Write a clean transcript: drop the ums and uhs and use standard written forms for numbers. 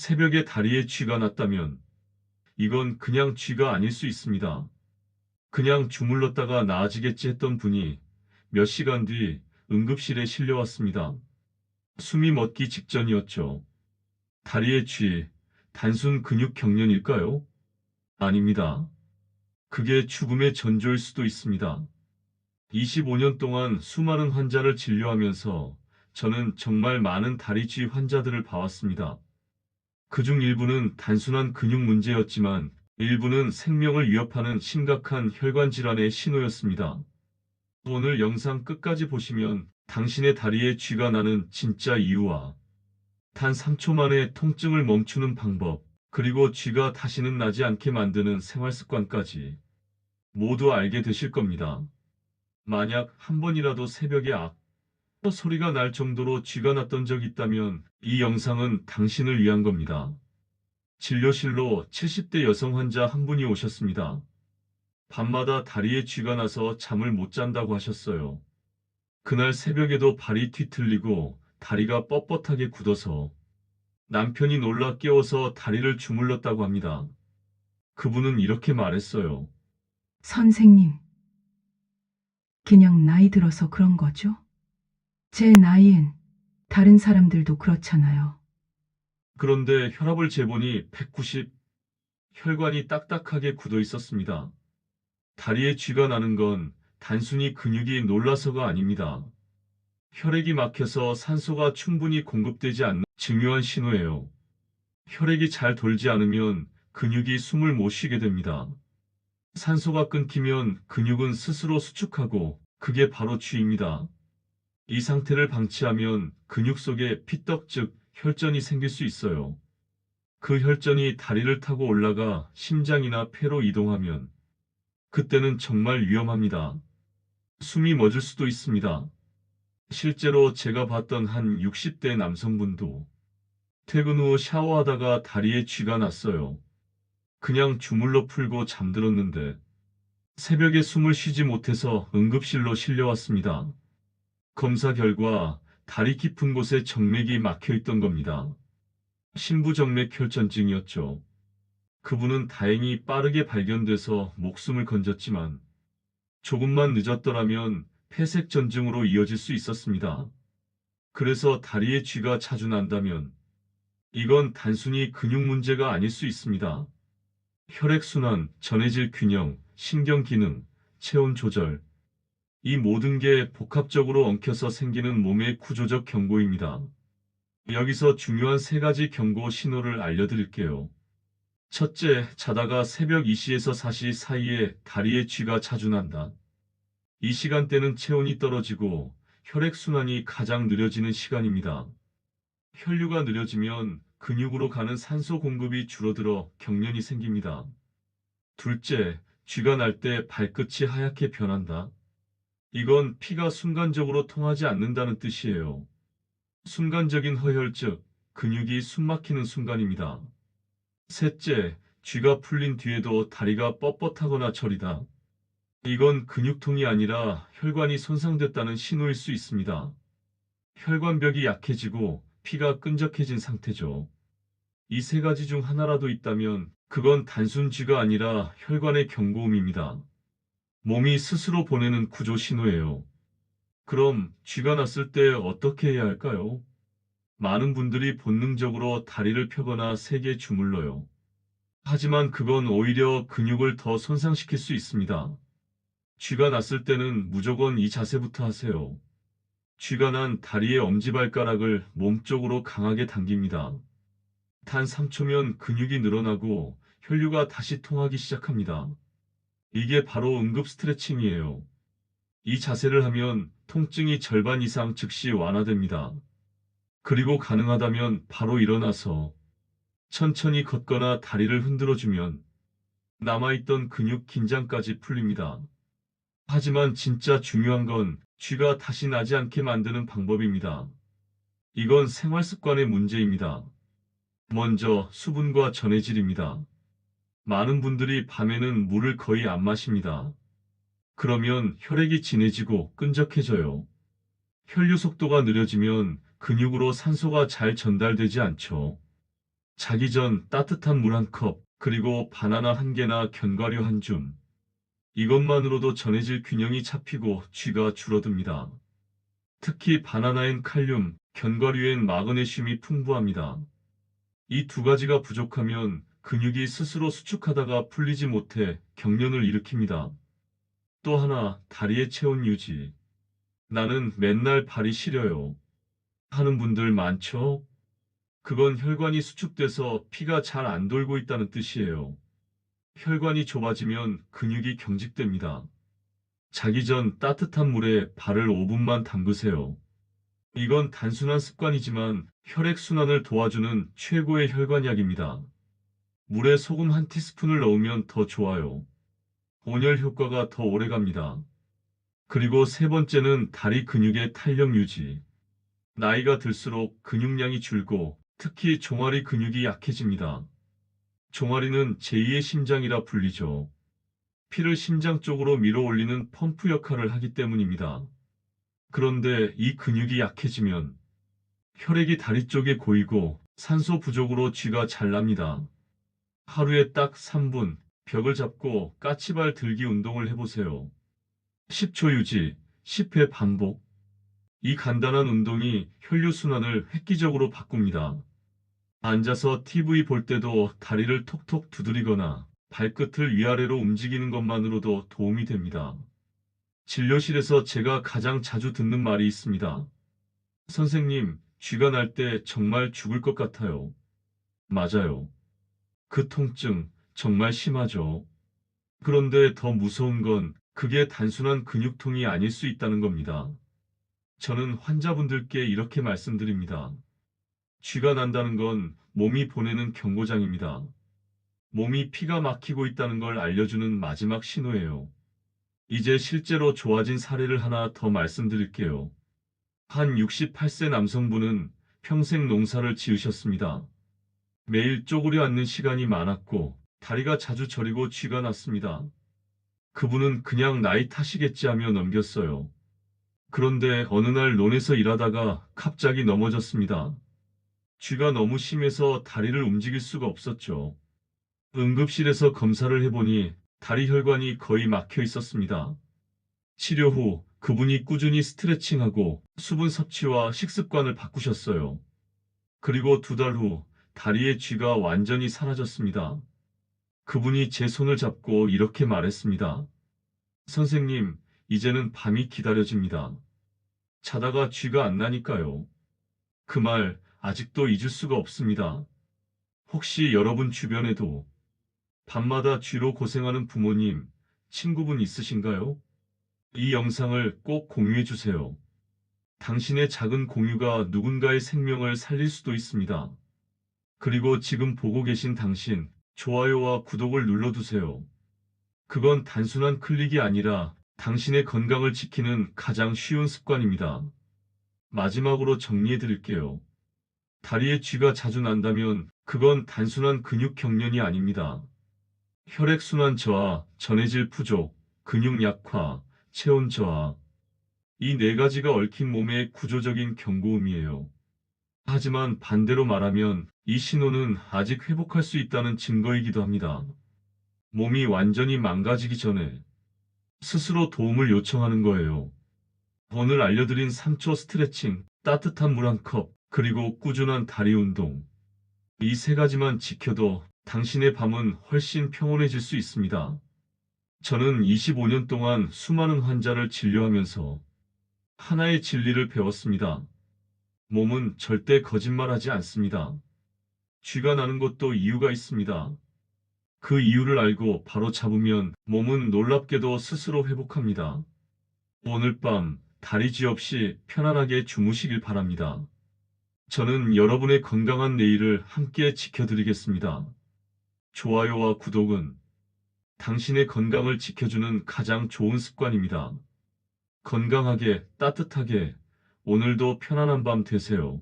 새벽에 다리에 쥐가 났다면 이건 그냥 쥐가 아닐 수 있습니다. 그냥 주물렀다가 나아지겠지 했던 분이 몇 시간 뒤 응급실에 실려왔습니다. 숨이 멎기 직전이었죠. 다리에 쥐, 단순 근육 경련일까요? 아닙니다. 그게 죽음의 전조일 수도 있습니다. 25년 동안 수많은 환자를 진료하면서 저는 정말 많은 다리쥐 환자들을 봐왔습니다. 그중 일부는 단순한 근육 문제였지만 일부는 생명을 위협하는 심각한 혈관 질환의 신호였습니다. 오늘 영상 끝까지 보시면 당신의 다리에 쥐가 나는 진짜 이유와 단 3초 만에 통증을 멈추는 방법, 그리고 쥐가 다시는 나지 않게 만드는 생활 습관까지 모두 알게 되실 겁니다. 만약 한 번이라도 새벽에 소리가 날 정도로 쥐가 났던 적 있다면 이 영상은 당신을 위한 겁니다. 진료실로 70대 여성 환자 한 분이 오셨습니다. 밤마다 다리에 쥐가 나서 잠을 못 잔다고 하셨어요. 그날 새벽에도 발이 뒤틀리고 다리가 뻣뻣하게 굳어서 남편이 놀라 깨워서 다리를 주물렀다고 합니다. 그분은 이렇게 말했어요. 선생님, 그냥 나이 들어서 그런 거죠? 제 나이엔 다른 사람들도 그렇잖아요. 그런데 혈압을 재보니 190, 혈관이 딱딱하게 굳어 있었습니다. 다리에 쥐가 나는 건 단순히 근육이 놀라서가 아닙니다. 혈액이 막혀서 산소가 충분히 공급되지 않는 중요한 신호예요. 혈액이 잘 돌지 않으면 근육이 숨을 못 쉬게 됩니다. 산소가 끊기면 근육은 스스로 수축하고 그게 바로 쥐입니다. 이 상태를 방치하면 근육 속에 피떡 즉 혈전이 생길 수 있어요. 그 혈전이 다리를 타고 올라가 심장이나 폐로 이동하면 그때는 정말 위험합니다. 숨이 멎을 수도 있습니다. 실제로 제가 봤던 한 60대 남성분도 퇴근 후 샤워하다가 다리에 쥐가 났어요. 그냥 주물러 풀고 잠들었는데 새벽에 숨을 쉬지 못해서 응급실로 실려왔습니다. 검사 결과 다리 깊은 곳에 정맥이 막혀 있던 겁니다. 심부정맥 혈전증이었죠. 그분은 다행히 빠르게 발견돼서 목숨을 건졌지만 조금만 늦었더라면 폐색전증으로 이어질 수 있었습니다. 그래서 다리에 쥐가 자주 난다면 이건 단순히 근육 문제가 아닐 수 있습니다. 혈액순환, 전해질 균형, 신경 기능, 체온 조절, 이 모든 게 복합적으로 엉켜서 생기는 몸의 구조적 경고입니다. 여기서 중요한 세 가지 경고 신호를 알려드릴게요. 첫째, 자다가 새벽 2시에서 4시 사이에 다리에 쥐가 자주 난다. 이 시간대는 체온이 떨어지고 혈액순환이 가장 느려지는 시간입니다. 혈류가 느려지면 근육으로 가는 산소 공급이 줄어들어 경련이 생깁니다. 둘째, 쥐가 날 때 발끝이 하얗게 변한다. 이건 피가 순간적으로 통하지 않는다는 뜻이에요. 순간적인 허혈 즉 근육이 숨막히는 순간입니다. 셋째, 쥐가 풀린 뒤에도 다리가 뻣뻣하거나 저리다. 이건 근육통이 아니라 혈관이 손상됐다는 신호일 수 있습니다. 혈관벽이 약해지고 피가 끈적해진 상태죠. 이 세 가지 중 하나라도 있다면 그건 단순 쥐가 아니라 혈관의 경고음입니다. 몸이 스스로 보내는 구조 신호예요. 그럼 쥐가 났을 때 어떻게 해야 할까요? 많은 분들이 본능적으로 다리를 펴거나 세게 주물러요. 하지만 그건 오히려 근육을 더 손상시킬 수 있습니다. 쥐가 났을 때는 무조건 이 자세부터 하세요. 쥐가 난 다리의 엄지발가락을 몸쪽으로 강하게 당깁니다. 단 3초면 근육이 늘어나고 혈류가 다시 통하기 시작합니다. 이게 바로 응급 스트레칭이에요. 이 자세를 하면 통증이 절반 이상 즉시 완화됩니다. 그리고 가능하다면 바로 일어나서 천천히 걷거나 다리를 흔들어주면 남아있던 근육 긴장까지 풀립니다. 하지만 진짜 중요한 건 쥐가 다시 나지 않게 만드는 방법입니다. 이건 생활 습관의 문제입니다. 먼저 수분과 전해질입니다. 많은 분들이 밤에는 물을 거의 안 마십니다. 그러면 혈액이 진해지고 끈적해져요. 혈류 속도가 느려지면 근육으로 산소가 잘 전달되지 않죠. 자기 전 따뜻한 물 한 컵, 그리고 바나나 한 개나 견과류 한 줌. 이것만으로도 전해질 균형이 잡히고 쥐가 줄어듭니다. 특히 바나나엔 칼륨, 견과류엔 마그네슘이 풍부합니다. 이 두 가지가 부족하면 근육이 스스로 수축하다가 풀리지 못해 경련을 일으킵니다. 또 하나, 다리의 체온 유지. 나는 맨날 발이 시려요. 하는 분들 많죠? 그건 혈관이 수축돼서 피가 잘 안 돌고 있다는 뜻이에요. 혈관이 좁아지면 근육이 경직됩니다. 자기 전 따뜻한 물에 발을 5분만 담그세요. 이건 단순한 습관이지만 혈액순환을 도와주는 최고의 혈관약입니다. 물에 소금 한 티스푼을 넣으면 더 좋아요. 온열 효과가 더 오래 갑니다. 그리고 세 번째는 다리 근육의 탄력 유지. 나이가 들수록 근육량이 줄고 특히 종아리 근육이 약해집니다. 종아리는 제2의 심장이라 불리죠. 피를 심장 쪽으로 밀어 올리는 펌프 역할을 하기 때문입니다. 그런데 이 근육이 약해지면 혈액이 다리 쪽에 고이고 산소 부족으로 쥐가 잘 납니다. 하루에 딱 3분 벽을 잡고 까치발 들기 운동을 해보세요. 10초 유지, 10회 반복. 이 간단한 운동이 혈류순환을 획기적으로 바꿉니다. 앉아서 TV 볼 때도 다리를 톡톡 두드리거나 발끝을 위아래로 움직이는 것만으로도 도움이 됩니다. 진료실에서 제가 가장 자주 듣는 말이 있습니다. 선생님, 쥐가 날 때 정말 죽을 것 같아요. 맞아요. 그 통증 정말 심하죠. 그런데 더 무서운 건 그게 단순한 근육통이 아닐 수 있다는 겁니다. 저는 환자분들께 이렇게 말씀드립니다. 쥐가 난다는 건 몸이 보내는 경고장입니다. 몸이 피가 막히고 있다는 걸 알려주는 마지막 신호예요. 이제 실제로 좋아진 사례를 하나 더 말씀드릴게요. 한 68세 남성분은 평생 농사를 지으셨습니다. 매일 쪼그려 앉는 시간이 많았고 다리가 자주 저리고 쥐가 났습니다. 그분은 그냥 나이 탓이겠지 하며 넘겼어요. 그런데 어느 날 논에서 일하다가 갑자기 넘어졌습니다. 쥐가 너무 심해서 다리를 움직일 수가 없었죠. 응급실에서 검사를 해보니 다리 혈관이 거의 막혀 있었습니다. 치료 후 그분이 꾸준히 스트레칭하고 수분 섭취와 식습관을 바꾸셨어요. 그리고 2달 후 다리의 쥐가 완전히 사라졌습니다. 그분이 제 손을 잡고 이렇게 말했습니다. 선생님, 이제는 밤이 기다려집니다. 자다가 쥐가 안 나니까요. 그 말 아직도 잊을 수가 없습니다. 혹시 여러분 주변에도 밤마다 쥐로 고생하는 부모님, 친구분 있으신가요? 이 영상을 꼭 공유해 주세요. 당신의 작은 공유가 누군가의 생명을 살릴 수도 있습니다. 그리고 지금 보고 계신 당신, 좋아요와 구독을 눌러두세요. 그건 단순한 클릭이 아니라 당신의 건강을 지키는 가장 쉬운 습관입니다. 마지막으로 정리해 드릴게요. 다리에 쥐가 자주 난다면 그건 단순한 근육 경련이 아닙니다. 혈액순환 저하, 전해질 부족, 근육 약화, 체온 저하. 이 네 가지가 얽힌 몸의 구조적인 경고음이에요. 하지만 반대로 말하면 이 신호는 아직 회복할 수 있다는 증거이기도 합니다. 몸이 완전히 망가지기 전에 스스로 도움을 요청하는 거예요. 오늘 알려드린 3초 스트레칭, 따뜻한 물 한 컵, 그리고 꾸준한 다리 운동. 이 세 가지만 지켜도 당신의 밤은 훨씬 평온해질 수 있습니다. 저는 25년 동안 수많은 환자를 진료하면서 하나의 진리를 배웠습니다. 몸은 절대 거짓말하지 않습니다. 쥐가 나는 것도 이유가 있습니다. 그 이유를 알고 바로 잡으면 몸은 놀랍게도 스스로 회복합니다. 오늘 밤 다리 쥐 없이 편안하게 주무시길 바랍니다. 저는 여러분의 건강한 내일을 함께 지켜드리겠습니다. 좋아요와 구독은 당신의 건강을 지켜주는 가장 좋은 습관입니다. 건강하게, 따뜻하게, 오늘도 편안한 밤 되세요.